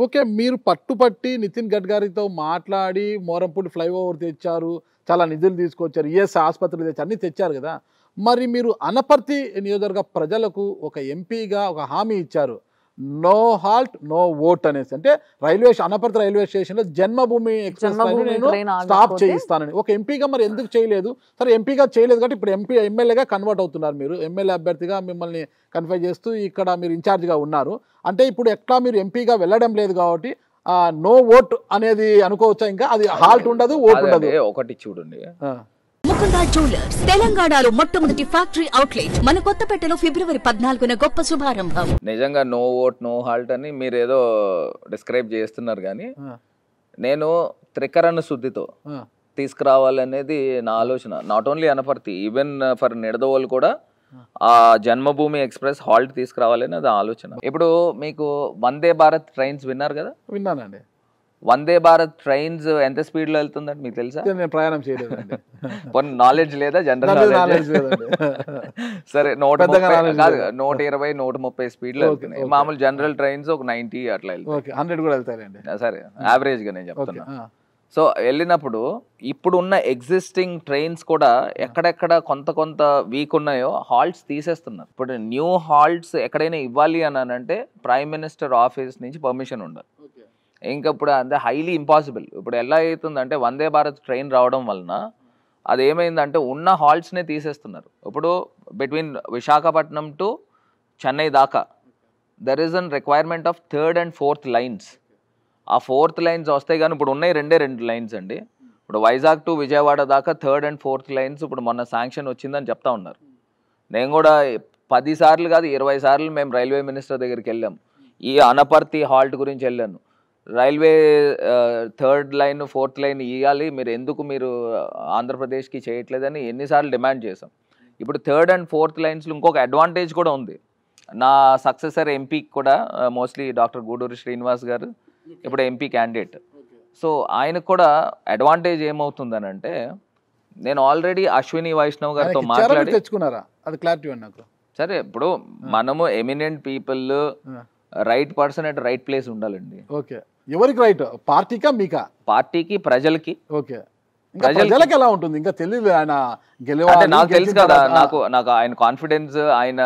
Okay. మీరు పట్టుపట్టి నితిన్ గడ్కరీతో మాట్లాడి Morampudi flyover తెచ్చారు. చాలా నిధులు తీసుకొచ్చారు. ఈఎస్ఐ ఆసుపత్రులు తెచ్చారు. అన్నీ తెచ్చారు గదా! మరి మీరు అనపర్తి నియోజకవర్గ ప్రజలకు ఒక ఎంపీగా ఒక హామీ ఇచ్చారు. నో హాల్ట్, నో వోట్ అనేసి. అంటే అనపర్తి రైల్వే స్టేషన్‌లో జన్మభూమి ఎక్స్‌ప్రెస్ లైన్ నేను స్టాప్ చేయిస్తానని. ఒక ఎంపీగా మరి ఎందుకు చేయలేదు? సరే ఎంపీగా చేయలేదు కాబట్టి ఇప్పుడు ఎమ్మెల్యేగా కన్వర్ట్ అవుతున్నారు మీరు. ఎమ్మెల్యే అభ్యర్థిగా మిమ్మల్ని కన్ఫై చేస్తూ ఇక్కడ మీరు ఇన్ఛార్జ్‌గా ఉన్నారు. అంటే ఇప్పుడు ఎట్లా మీరు ఎంపీగా వెళ్ళడం లేదు కాబట్టి నో ఓట్ అనేది అనుకోవచ్చా? ఇంకా అది హాల్ట్ ఉండదు, ఓట్ ఉండదు. ఒకటి చూడండి, ముకుందా జ్యువెలర్స్ తెలంగాణలో మొట్టమొదటి ఫ్యాక్టరీ అవుట్లెట్ మన కొత్తపేటలో ఫిబ్రవరి 14న గొప్ప శుభారంభం. నిజంగా నో ఓట్ నో హాల్ట్ అని మీరు ఏదో డిస్క్రైబ్ చేస్తున్నారు, కానీ నేను త్రికరణ శుద్ధితో తీసుకురావాలనేది నా ఆలోచన. Not only Anaparthi, even for Nidadavolu కూడా ఆ జన్మభూమి ఎక్స్ప్రెస్ హాల్ట్ తీసుకురావాలని అది ఆలోచన. ఇప్పుడు మీకు వందే భారత్ ట్రైన్స్ విన్నారు కదా? విన్నానండి. వందే భారత్ ట్రైన్స్ ఎంత స్పీడ్ లో వెళ్తుందండి మీకు తెలుసా? నేను ప్రయాణం చేయలేదండి. నాలెడ్జ్ లేదా? జనరల్ నాలెడ్జ్ సరే, 120, 130 స్పీడ్ లో వెళ్తున్నాయి. మామూలు జనరల్ ట్రైన్స్ ఒక 90 అట్లా వెళ్తాయి. 100 కూడా వెళ్తాయండి. సరే, యావరేజ్ గా నేను చెప్తున్నా. సో వెళ్ళినప్పుడు ఇప్పుడు ఉన్న ఎగ్జిస్టింగ్ ట్రైన్స్ కూడా ఎక్కడెక్కడ కొంత వీక్ ఉన్నాయో హాల్ట్స్ తీసేస్తున్నారు. ఇప్పుడు న్యూ హాల్ట్స్ ఎక్కడైనా ఇవ్వాలి అని అంటే ప్రైమ్ మినిస్టర్ ఆఫీస్ నుంచి పర్మిషన్ ఉండాలి. ఇంకా ఇప్పుడు అంటే హైలీ ఇంపాసిబుల్. ఇప్పుడు ఎలా అవుతుందంటే వందే భారత్ ట్రైన్ రావడం వలన అది ఏమైందంటే ఉన్న హాల్ట్స్నే తీసేస్తున్నారు. ఇప్పుడు బిట్వీన్ విశాఖపట్నం టు చెన్నై దాకా there is an requirement of 3rd and 4th lines. ఆ 4th లైన్స్ వస్తాయి, కానీ ఇప్పుడు ఉన్నాయి 2 లైన్స్ అండి. ఇప్పుడు వైజాగ్ టు విజయవాడ దాకా 3rd and 4th లైన్స్ ఇప్పుడు మొన్న శాంక్షన్ వచ్చిందని చెప్తా ఉన్నారు. నేను కూడా 10 సార్లు కాదు 20 సార్లు మేము రైల్వే మినిస్టర్ దగ్గరికి వెళ్ళాం. ఈ అనపర్తి హాల్ట్ గురించి వెళ్ళాను. Railway 3rd line 4th line ఇవ్వాలి, మీరు ఆంధ్రప్రదేశ్కి చేయట్లేదని ఎన్నిసార్లు డిమాండ్ చేశాం. ఇప్పుడు 3rd and 4th లైన్స్లో ఇంకొక అడ్వాంటేజ్ కూడా ఉంది. నా సక్సెసర్ ఎంపీకి కూడా మోస్ట్లీ డాక్టర్ గూడూరి శ్రీనివాస్ గారు ఇప్పుడు ఎంపీ క్యాండిడేట్. సో ఆయనకు కూడా అడ్వాంటేజ్ ఏమవుతుందని అంటే, నేను ఆల్రెడీ అశ్విని వైష్ణవ్ గారితో మాట్లాడి తెచ్చుకున్నారా? అది క్లారిటీ నాకు. సరే, ఇప్పుడు మనము eminent people, right person at right place ఉండాలండి. ఓకే, ఎవరికి రైట్? పార్టీకా మీకా? పార్టీకి, ప్రజలకి. ఓకే, ప్రజలకి ఎలా ఉంటుంది ఇంకా తెలియదు. ఆయన గెలవాలి నాకు తెలుసు కదా, నాకు ఆయన కాన్ఫిడెన్స్, ఆయన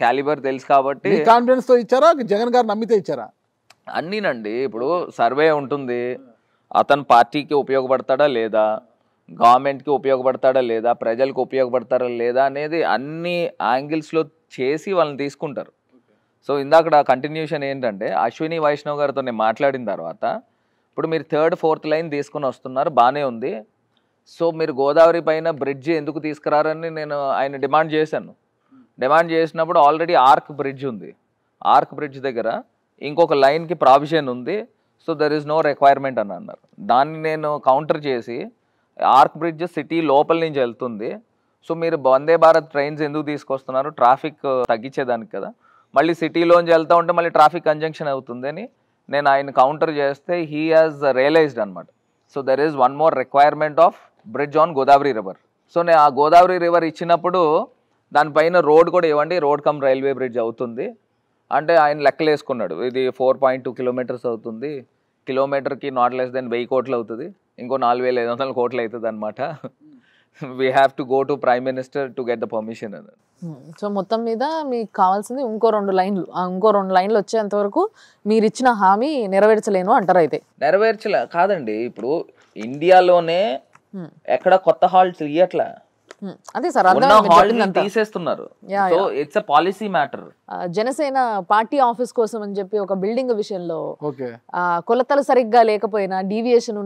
క్యాలిబర్ తెలుసు కాబట్టి. కాన్ఫిడెన్స్ తో ఇచ్చారా? జగన్ గారు నమ్మితే ఇచ్చారా? అన్నీనండి. ఇప్పుడు సర్వే ఉంటుంది, అతను పార్టీకి ఉపయోగపడతాడా లేదా, గవర్నమెంట్కి ఉపయోగపడతాడా లేదా, ప్రజలకు ఉపయోగపడతారా లేదా అనేది అన్ని యాంగిల్స్లో చేసి వాళ్ళని తీసుకుంటారు. సో ఇందాక కంటిన్యూషన్ ఏంటంటే, అశ్విని వైష్ణవ్ గారితో నేను మాట్లాడిన తర్వాత, ఇప్పుడు మీరు 3rd, 4th లైన్ తీసుకుని వస్తున్నారు, బాగానే ఉంది. సో మీరు గోదావరి పైన బ్రిడ్జ్ ఎందుకు తీసుకురారని నేను ఆయన డిమాండ్ చేశాను. డిమాండ్ చేసినప్పుడు ఆల్రెడీ ఆర్క్ బ్రిడ్జ్ ఉంది. ఆర్క్ బ్రిడ్జ్ దగ్గర ఇంకొక లైన్కి ప్రావిజన్ ఉంది. So there is no requirement అని అన్నారు. దాన్ని నేను కౌంటర్ చేసి, ఆర్క్ బ్రిడ్జ్ సిటీ లోపల నుంచి వెళ్తుంది, సో మీరు వందే భారత్ ట్రైన్స్ ఎందుకు తీసుకొస్తున్నారు, ట్రాఫిక్ తగ్గించేదానికి కదా, మళ్ళీ సిటీలోంచి వెళ్తూ ఉంటే మళ్ళీ ట్రాఫిక్ కంజంక్షన్ అవుతుంది అని నేను ఆయన కౌంటర్ చేస్తే హీ హాజ్ రియలైజ్డ్ అనమాట. So there is one more requirement of bridge on Godavari river. So నేను ఆ గోదావరి రివర్ ఇచ్చినప్పుడు దానిపైన రోడ్ కూడా ఇవ్వండి, రోడ్ కమ్ రైల్వే బ్రిడ్జ్ అవుతుంది అంటే ఆయన లెక్కలు వేసుకున్నాడు. ఇది 4.2 కిలోమీటర్స్ అవుతుంది, కిలోమీటర్కి నాట్ లెస్ దెన్ 1000 కోట్లు అవుతుంది, ఇంకో 4500 కోట్లు అవుతుంది అనమాట. We have to go to prime minister to get the permission అని. సో మొత్తం మీద మీకు కావాల్సింది ఇంకో 2 లైన్లు. ఇంకో 2 లైన్లు వచ్చేంత వరకు మీరు ఇచ్చిన హామీ నెరవేర్చలేను అంటారు. అయితే నెరవేర్చలే కాదండి, ఇప్పుడు ఇండియాలోనే ఎక్కడ కొత్త హాల్ట్స్ ఇయ్యట్లా, అదే సార్ తీసేస్తున్నారు. So it's a policy matter. Janasena party office కోసం అని చెప్పి ఒక బిల్డింగ్ విషయంలో కొలతలు సరిగ్గా లేకపోయినా డీవియేషన్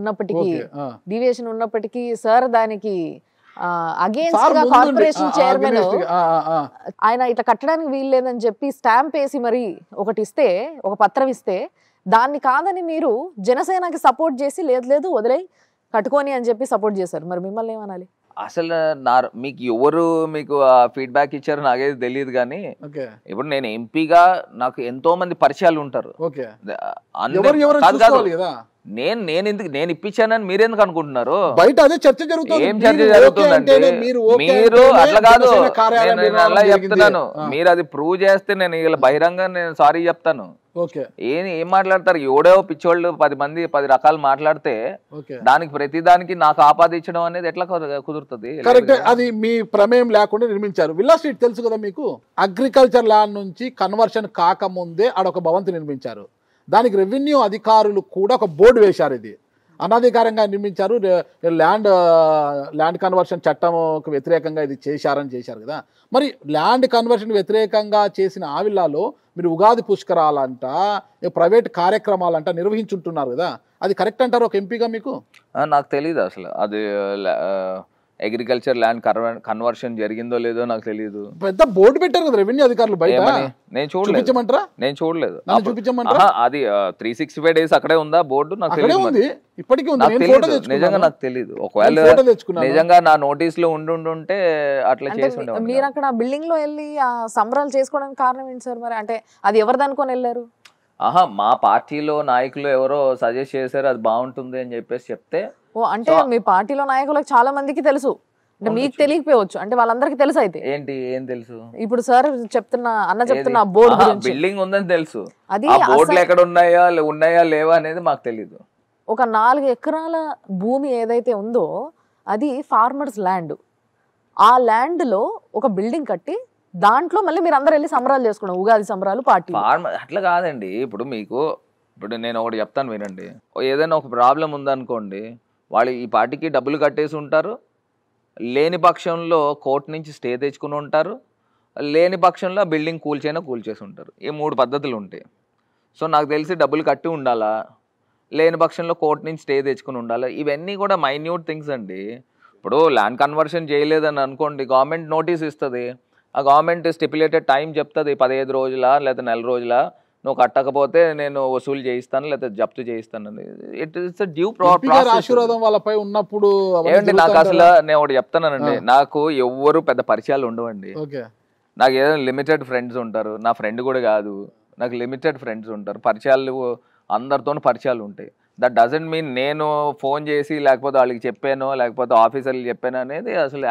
ఉన్నప్పటికీ సార్ దానికి అగేన్స్ట్ గా కార్పొరేషన్ చైర్మన్ ఆయన ఇట్లా కట్టడానికి వీలు లేదని చెప్పి స్టాంప్ వేసి మరి ఒక పత్రం ఇస్తే దాన్ని కాదని మీరు జనసేనకి సపోర్ట్ చేసి లేదు వదిలేయి కట్టుకొని అని చెప్పి సపోర్ట్ చేశారు. మరి మిమ్మల్ని ఏమనాలి? అసలు మీకు ఫీడ్బ్యాక్ ఇచ్చారు నాకేది తెలియదు, కానీ ఇప్పుడు నేను ఎంపీగా నాకు ఎంతో మంది పరిచయాలు ఉంటారు. నేను ఇప్పించానని మీరెందుకు అనుకుంటున్నారు? బయట అదే చర్చ జరుగుతుంది. ఏం చర్చ జరుగుతుందండి? మీరు అట్లా కాదు, నేను అలా చెప్తున్నాను. మీరు అది ప్రూవ్ చేస్తే నేను ఇలా బహిరంగ నేను సారీ చెప్తాను. ఏం మాట్లాడతారు? ఎవడో పిచ్చోళ్ళు 10 రకాలు మాట్లాడితే దానికి ప్రతి దానికి నాకు ఆపాదించడం అనేది ఎట్లా కుదురుతుంది? కరెక్ట్. అది మీ ప్రమేయం లేకుండా నిర్మించారు. విల్లా స్ట్రీట్ తెలుసు కదా మీకు. అగ్రికల్చర్ ల్యాండ్ నుంచి కన్వర్షన్ కాకముందే ఆడొక భవంతి నిర్మించారు. దానికి రెవెన్యూ అధికారులు కూడా ఒక బోర్డు వేశారు. ఇది అనధికారంగా నిర్మించారు, ల్యాండ్ కన్వర్షన్ చట్టంకు వ్యతిరేకంగా ఇది చేశారు కదా. మరి ల్యాండ్ కన్వర్షన్ వ్యతిరేకంగా చేసిన ఆ విల్లాలో మీరు ఉగాది పుష్కరాలంట, ప్రైవేట్ కార్యక్రమాలంట నిర్వహించుంటున్నారు కదా. అది కరెక్ట్ అంటారు ఒక ఎంపీగా మీకు? నాకు తెలియదు అసలు అది అగ్రికల్చర్ ల్యాండ్ కన్వర్షన్ జరిగిందో లేదో నాకు తెలియదు. పెద్ద బోర్డు పెట్టారు కదా రెవెన్యూ అధికారులు బయట. నేను చూడలేదు. చూపించమంటారా? అది 365 days అక్కడే ఉందా బోర్డు? నాకు తెలియదు, ఇప్పటికీ నిజంగా నాకు తెలియదు. ఒకవేళ నిజంగా నా నోటీస్ లో ఉండుంటే అట్లా చేసి ఉండేవాడు. మీరు అక్కడ బిల్డింగ్ లో వెళ్ళి సంబరాలు చేసుకోవడానికి కారణం ఏంటి సార్? మరి అంటే అది ఎవరిది అనుకొని వెళ్ళారు? మా పార్టీలో నాయకులు ఎవరో సజెస్ట్ చేశారు అది బాగుంటుంది అని చెప్పేసి చెప్తే. అంటే మీ పార్టీలో నాయకులకు చాలా మందికి తెలుసు, అంటే మీకు తెలియకపోవచ్చు, అంటే వాళ్ళందరికీ తెలుసు. అయితే ఏం తెలుసు? ఇప్పుడు సార్ చెప్తున్న బోర్డు గురించి. బిల్డింగ్ ఉందని తెలుసు, అది బోర్డులు ఎక్కడ ఉన్నాయా లేవా అనేది మాకు తెలియదు. ఒక 4 ఎకరాల భూమి ఏదైతే ఉందో అది ఫార్మర్స్ ల్యాండ్. ఆ ల్యాండ్ లో ఒక బిల్డింగ్ కట్టి దాంట్లో మళ్ళీ మీరు అందరూ వెళ్ళి సంబరాలు చేసుకున్నాం, ఉగాది సంబరాలు పార్టీ. అట్లా కాదండి. ఇప్పుడు నేను ఒకటి చెప్తాను వినండి. ఏదైనా ఒక ప్రాబ్లం ఉందనుకోండి, వాళ్ళు ఈ పార్టీకి డబ్బులు కట్టేసి ఉంటారు, లేని పక్షంలో కోర్టు నుంచి స్టే తెచ్చుకుని ఉంటారు, లేని పక్షంలో బిల్డింగ్ కూల్చేసి ఉంటారు. ఈ 3 పద్ధతులు ఉంటాయి. సో నాకు తెలిసి డబ్బులు కట్టి ఉండాలా, లేని పక్షంలో కోర్టు నుంచి స్టే తెచ్చుకుని ఉండాలా. ఇవన్నీ కూడా మైన్యూట్ థింగ్స్ అండి. ఇప్పుడు ల్యాండ్ కన్వర్షన్ చేయలేదని అనుకోండి, గవర్నమెంట్ నోటీస్ ఇస్తుంది. ఆ గవర్నమెంట్ స్టిపులేటెడ్ టైం చెప్తుంది, 15 రోజుల లేదా నెల రోజుల, నువ్వు కట్టకపోతే నేను వసూలు చేయిస్తాను లేదా జప్తు చేయిస్తాను. It's due process. ఆశీర్వాదం వాళ్ళపై ఉన్నప్పుడు ఏమండి, నాకు అసలు నేను ఒకటి చెప్తానండి, నాకు ఎవ్వరు పెద్ద పరిచయాలు ఉండవండి. నాకు ఏదైనా లిమిటెడ్ ఫ్రెండ్స్ ఉంటారు. నా ఫ్రెండ్ కూడా కాదు, నాకు లిమిటెడ్ ఫ్రెండ్స్ ఉంటారు. పరిచయాలు అందరితో పరిచయాలు ఉంటాయి. దట్ డజంట్ మీన్ నేను ఫోన్ చేసి లేకపోతే వాళ్ళకి చెప్పాను లేకపోతే ఆఫీసర్లు చెప్పాను అనేది అసలు